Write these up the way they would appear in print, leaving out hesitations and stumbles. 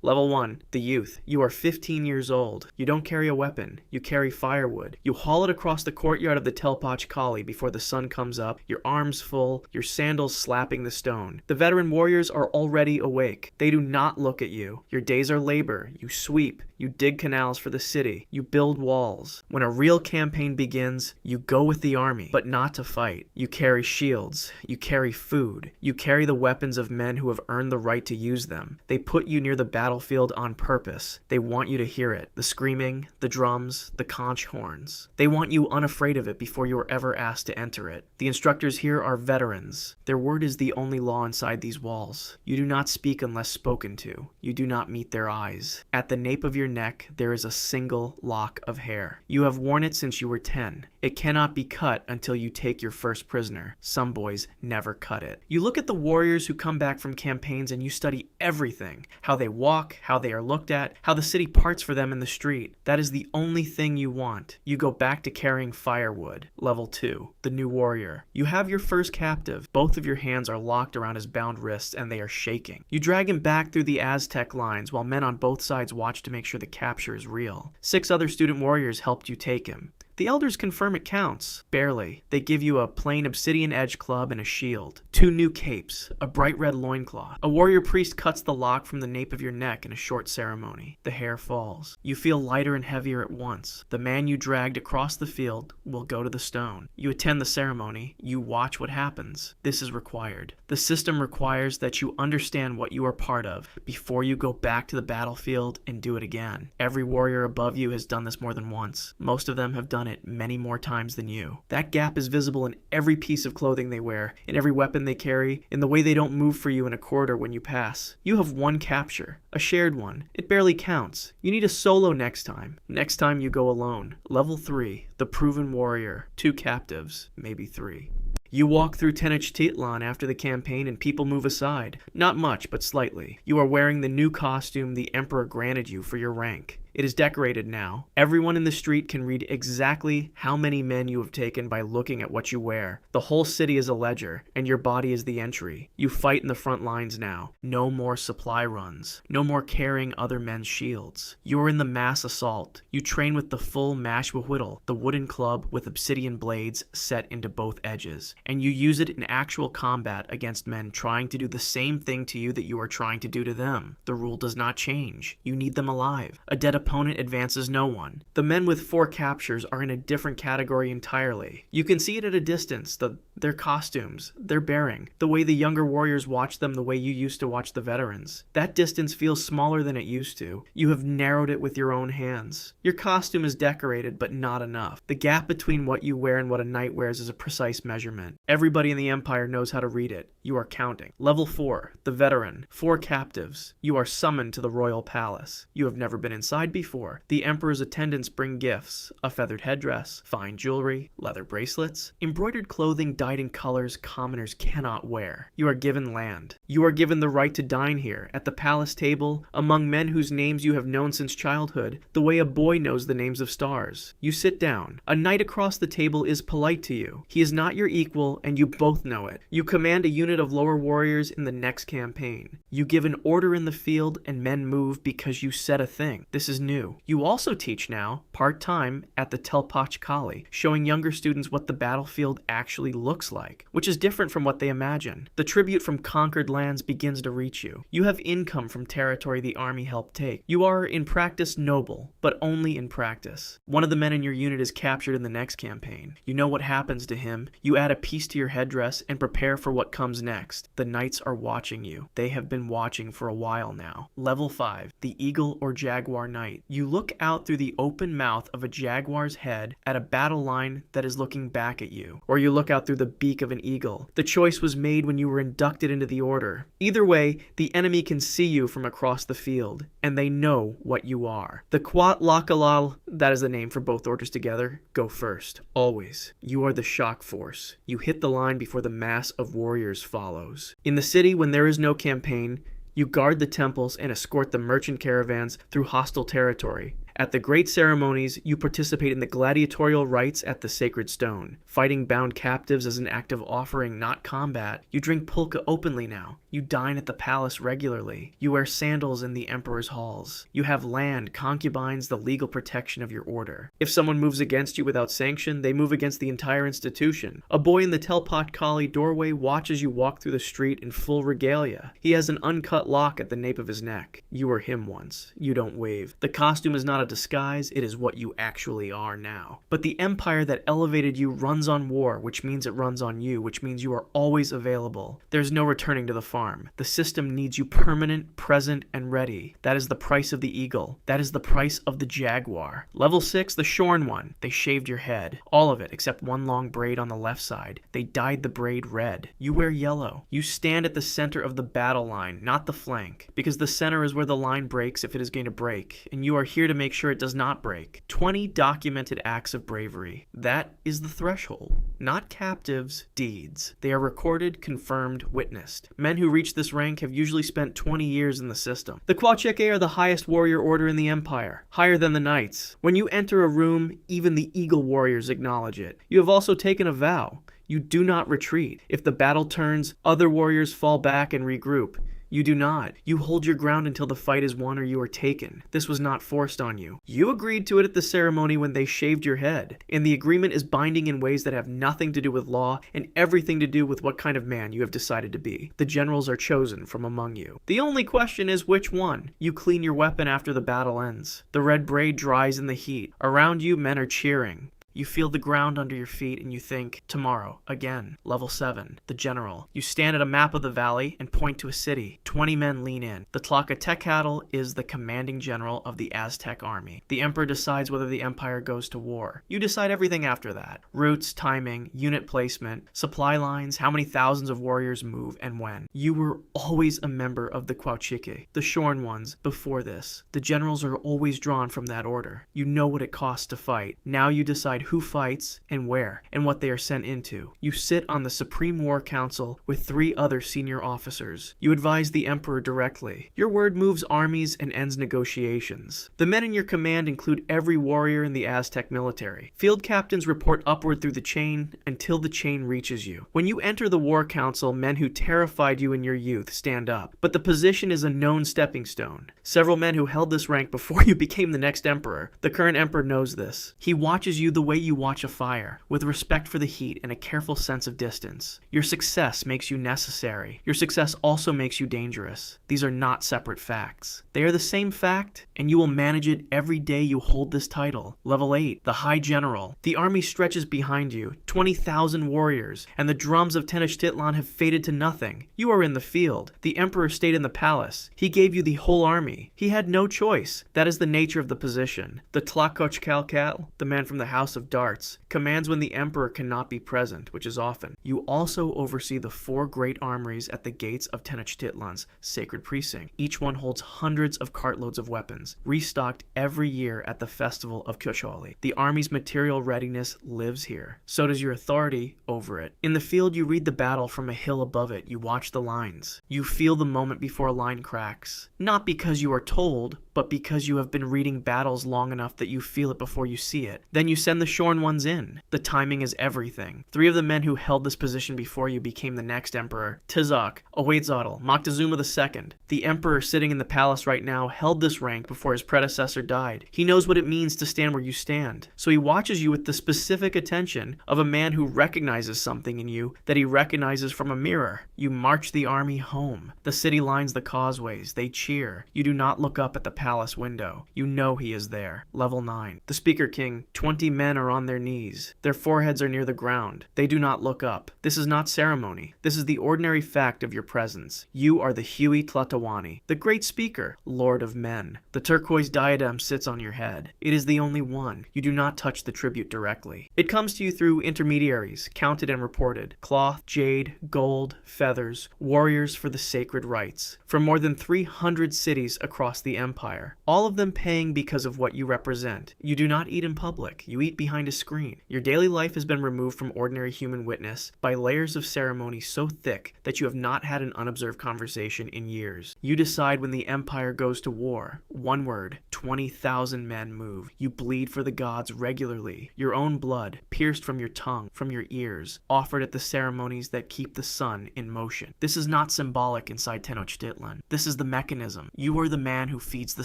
Level 1. The Youth. You are 15 years old. You don't carry a weapon. You carry firewood. You haul it across the courtyard of the Telpach Kali before the sun comes up, your arms full, your sandals slapping the stone. The veteran warriors are already awake. They do not look at you. Your days are labor. You sweep. You dig canals for the city. You build walls. When a real campaign begins, you go with the army, but not to fight. You carry shields. You carry food. You carry the weapons of men who have earned the right to use them. They put you near the battlefield on purpose. They want you to hear it. The screaming, the drums, the conch horns. They want you unafraid of it before you are ever asked to enter it. The instructors here are veterans. Their word is the only law inside these walls. You do not speak unless spoken to. You do not meet their eyes. At the nape of your neck, there is a single lock of hair. You have worn it since you were 10. It cannot be cut until you take your first prisoner. Some boys never cut it. You look at the warriors who come back from campaigns and you study everything. How they walk, how they are looked at, how the city parts for them in the street. That is the only thing you want. You go back to carrying firewood. Level 2. The New Warrior. You have your first captive. Both of your hands are locked around his bound wrists and they are shaking. You drag him back through the Aztec lines while men on both sides watch to make sure the capture is real. 6 other student warriors helped you take him. The elders confirm it counts. Barely. They give you a plain obsidian edge club and a shield. 2 new capes. A bright red loincloth. A warrior priest cuts the lock from the nape of your neck in a short ceremony. The hair falls. You feel lighter and heavier at once. The man you dragged across the field will go to the stone. You attend the ceremony. You watch what happens. This is required. The system requires that you understand what you are part of before you go back to the battlefield and do it again. Every warrior above you has done this more than once. Most of them have done it many more times than you. That gap is visible in every piece of clothing they wear, in every weapon they carry, in the way they don't move for you in a corridor when you pass. You have one capture, a shared one. It barely counts. You need a solo next time. Next time you go alone. Level 3, the Proven Warrior. 2 captives, maybe 3. You walk through Tenochtitlan after the campaign and people move aside. Not much, but slightly. You are wearing the new costume the Emperor granted you for your rank. It is decorated now. Everyone in the street can read exactly how many men you have taken by looking at what you wear. The whole city is a ledger, and your body is the entry. You fight in the front lines now. No more supply runs. No more carrying other men's shields. You are in the mass assault. You train with the full mashwahwittle, the wooden club with obsidian blades set into both edges. And you use it in actual combat against men trying to do the same thing to you that you are trying to do to them. The rule does not change. You need them alive. A dead opponent advances no one. The men with 4 captures are in a different category entirely. You can see it at a distance, their costumes, their bearing, the way the younger warriors watch them the way you used to watch the veterans. That distance feels smaller than it used to. You have narrowed it with your own hands. Your costume is decorated, but not enough. The gap between what you wear and what a knight wears is a precise measurement. Everybody in the Empire knows how to read it. You are counting. Level 4, the Veteran. 4 captives. You are summoned to the royal palace. You have never been inside before. The Emperor's attendants bring gifts, a feathered headdress, fine jewelry, leather bracelets, embroidered clothing dyed in colors commoners cannot wear. You are given land. You are given the right to dine here, at the palace table, among men whose names you have known since childhood, the way a boy knows the names of stars. You sit down. A knight across the table is polite to you. He is not your equal, and you both know it. You command a unit of lower warriors in the next campaign. You give an order in the field, and men move because you said a thing. This is new. You also teach now, part-time, at the Telpach Kali, showing younger students what the battlefield actually looks like, which is different from what they imagine. The tribute from conquered lands begins to reach you. You have income from territory the army helped take. You are, in practice, noble, but only in practice. One of the men in your unit is captured in the next campaign. You know what happens to him. You add a piece to your headdress and prepare for what comes next. The knights are watching you. They have been watching for a while now. Level 5, the Eagle or Jaguar Knight. You look out through the open mouth of a jaguar's head at a battle line that is looking back at you, or you look out through the beak of an eagle. The choice was made when you were inducted into the order. Either way, the enemy can see you from across the field, and they know what you are. The Quat Lakalal, that is the name for both orders together, go first. Always. You are the shock force. You hit the line before the mass of warriors follows. In the city, when there is no campaign, you guard the temples and escort the merchant caravans through hostile territory. At the great ceremonies, you participate in the gladiatorial rites at the sacred stone, fighting bound captives as an act of offering, not combat. You drink pulque openly now. You dine at the palace regularly. You wear sandals in the emperor's halls. You have land, concubines, the legal protection of your order. If someone moves against you without sanction, they move against the entire institution. A boy in the Telpot Kali doorway watches you walk through the street in full regalia. He has an uncut lock at the nape of his neck. You were him once. You don't wave. The costume is not a disguise, it is what you actually are now. But the empire that elevated you runs on war, which means it runs on you, which means you are always available. There's no returning to the farm. The system needs you permanent, present, and ready. That is the price of the eagle. That is the price of the Jaguar. Level 6, the Shorn One. They shaved your head. All of it, except one long braid on the left side. They dyed the braid red. You wear yellow. You stand at the center of the battle line, not the flank, because the center is where the line breaks if it is going to break, and you are here to make sure it does not break. 20 documented acts of bravery. That is the threshold. Not captives, deeds. They are recorded, confirmed, witnessed. Men who reach this rank have usually spent 20 years in the system. The Kwacheque are the highest warrior order in the empire, higher than the knights. When you enter a room, even the eagle warriors acknowledge it. You have also taken a vow. You do not retreat. If the battle turns, other warriors fall back and regroup. You do not. You hold your ground until the fight is won or you are taken. This was not forced on you. You agreed to it at the ceremony when they shaved your head. And the agreement is binding in ways that have nothing to do with law and everything to do with what kind of man you have decided to be. The generals are chosen from among you. The only question is which one. You clean your weapon after the battle ends. The red braid dries in the heat. Around you, men are cheering. You feel the ground under your feet and you think, tomorrow, again. Level 7, the general. You stand at a map of the valley and point to a city. 20 men lean in. The Tlacotecatl is the commanding general of the Aztec army. The emperor decides whether the empire goes to war. You decide everything after that. Routes, timing, unit placement, supply lines, how many thousands of warriors move, and when. You were always a member of the Kwacheque, the Shorn Ones, before this. The generals are always drawn from that order. You know what it costs to fight. Now you decide who fights and where and what they are sent into. You sit on the Supreme War Council with 3 other senior officers. You advise the emperor directly. Your word moves armies and ends negotiations. The men in your command include every warrior in the Aztec military. Field captains report upward through the chain until the chain reaches you. When you enter the War Council, men who terrified you in your youth stand up. But the position is a known stepping stone. Several men who held this rank before you became the next emperor. The current emperor knows this. He watches you the way you watch a fire, with respect for the heat and a careful sense of distance. Your success makes you necessary. Your success also makes you dangerous. These are not separate facts. They are the same fact, and you will manage it every day you hold this title. Level 8, the High General. The army stretches behind you, 20,000 warriors, and the drums of Tenochtitlan have faded to nothing. You are in the field. The emperor stayed in the palace. He gave you the whole army. He had no choice. That is the nature of the position. The Tlacochcalcal, the man from the House of Darts, commands when the emperor cannot be present, which is often. You also oversee the 4 great armories at the gates of Tenochtitlan's sacred precinct. Each one holds hundreds of cartloads of weapons, restocked every year at the festival of Quixote. The army's material readiness lives here. So does your authority over it. In the field, you read the battle from a hill above it. You watch the lines. You feel the moment before a line cracks. Not because you are told, but because you have been reading battles long enough that you feel it before you see it. Then you send the Shorn Ones in. The timing is everything. 3 of the men who held this position before you became the next emperor. Tizak, Owaizotl, Moctezuma II. The emperor sitting in the palace right now held this rank before his predecessor died. He knows what it means to stand where you stand. So he watches you with the specific attention of a man who recognizes something in you that he recognizes from a mirror. You march the army home. The city lines the causeways. They cheer. You do not look up at the palace window. You know he is there. Level 9. The Speaker King. 20 men are on their knees. Their foreheads are near the ground. They do not look up. This is not ceremony. This is the ordinary fact of your presence. You are the Huey Tlatoani, the great speaker, Lord of Men. The turquoise diadem sits on your head. It is the only one. You do not touch the tribute directly. It comes to you through intermediaries, counted and reported. Cloth, jade, gold, feathers, warriors for the sacred rites. From more than 300 cities across the empire. empire. All of them paying because of what you represent. You do not eat in public. You eat behind a screen. Your daily life has been removed from ordinary human witness by layers of ceremony so thick that you have not had an unobserved conversation in years. You decide when the empire goes to war. One word, 20,000 men move. You bleed for the gods regularly. Your own blood, pierced from your tongue, from your ears, offered at the ceremonies that keep the sun in motion. This is not symbolic inside Tenochtitlan. This is the mechanism. You are the man who feeds the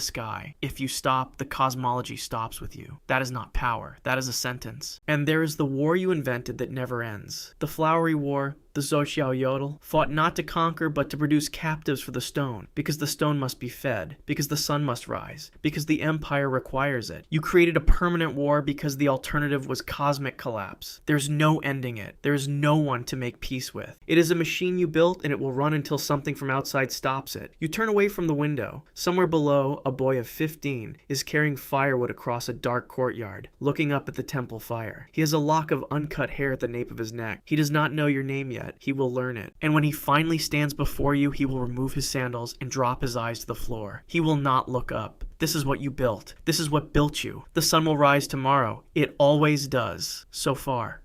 sky. If you stop, the cosmology stops with you. That is not power. That is a sentence. And there is the war you invented that never ends. The Flowery War, the Xochitlcoatl, fought not to conquer but to produce captives for the stone, because the stone must be fed, because the sun must rise, because the empire requires it. You created a permanent war because the alternative was cosmic collapse. There's no ending it. There's no one to make peace with. It is a machine you built, and it will run until something from outside stops it. You turn away from the window. Somewhere below, a boy of 15 is carrying firewood across a dark courtyard, looking up at the temple fire. He has a lock of uncut hair at the nape of his neck. He does not know your name yet. He will learn it. And when he finally stands before you, he will remove his sandals and drop his eyes to the floor. He will not look up. This is what you built. This is what built you. The sun will rise tomorrow. It always does. So far.